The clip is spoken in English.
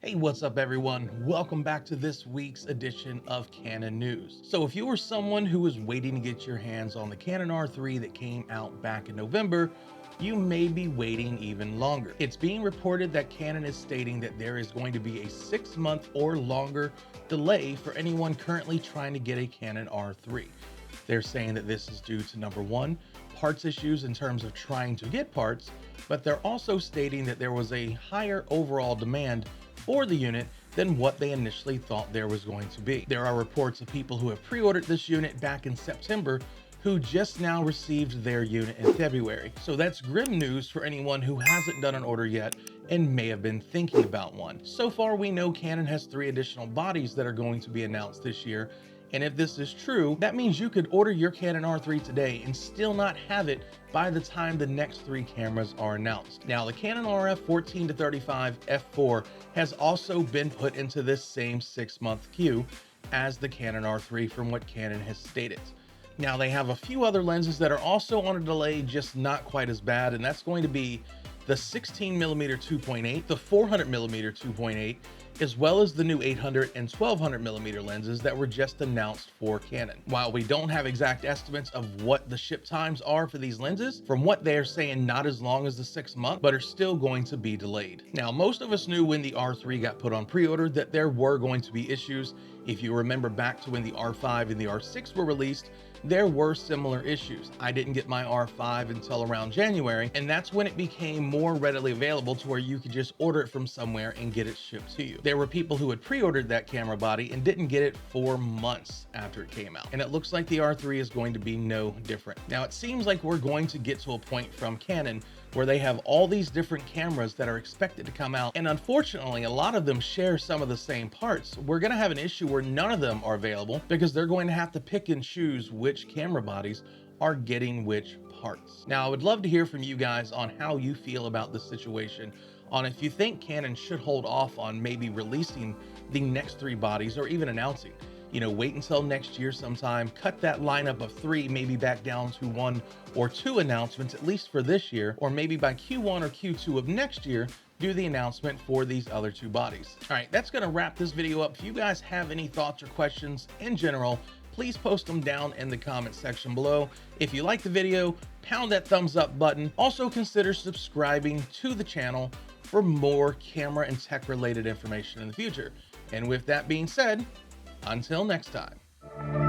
Hey, what's up everyone? Welcome back to this week's edition of Canon News. So if you were someone who was waiting to get your hands on the Canon R3 that came out back in November, you may be waiting even longer. It's being reported that Canon is stating that there is going to be a 6-month or longer delay for anyone currently trying to get a Canon R3. They're saying that this is due to number one, parts issues in terms of trying to get parts, but they're also stating that there was a higher overall demand for the unit than what they initially thought there was going to be. There are reports of people who have pre-ordered this unit back in September who just now received their unit in February. So that's grim news for anyone who hasn't done an order yet and may have been thinking about one. So far, we know Canon has 3 additional bodies that are going to be announced this year. And if this is true, that means you could order your Canon R3 today and still not have it by the time the next 3 cameras are announced. Now, the Canon RF 14-35 f4 has also been put into this same 6-month queue as the Canon R3 from what Canon has stated. Now, they have a few other lenses that are also on a delay, just not quite as bad, and that's going to be the 16mm 2.8, the 400mm 2.8, as well as the new 800 and 1200mm lenses that were just announced for Canon. While we don't have exact estimates of what the ship times are for these lenses, from what they're saying, not as long as the 6 month, but are still going to be delayed. Now, most of us knew when the R3 got put on pre-order that there were going to be issues. If you remember back to when the R5 and the R6 were released, there were similar issues. I didn't get my R5 until around January, and that's when it became more readily available to where you could just order it from somewhere and get it shipped to you. There were people who had pre-ordered that camera body and didn't get it for months after it came out. And it looks like the R3 is going to be no different. Now, it seems like we're going to get to a point from Canon where they have all these different cameras that are expected to come out. And unfortunately, a lot of them share some of the same parts. We're gonna have an issue where none of them are available because they're going to have to pick and choose which camera bodies are getting which parts. Now, I would love to hear from you guys on how you feel about this situation, on if you think Canon should hold off on maybe releasing the next 3 bodies or even announcing. Wait until next year sometime, cut that lineup of 3 maybe back down to 1 or 2 announcements, at least for this year, or maybe by Q1 or Q2 of next year, do the announcement for these other 2 bodies. All right, that's gonna wrap this video up. If you guys have any thoughts or questions in general, please post them down in the comment section below. If you like the video, pound that thumbs up button. Also consider subscribing to the channel for more camera and tech related information in the future. And with that being said, until next time.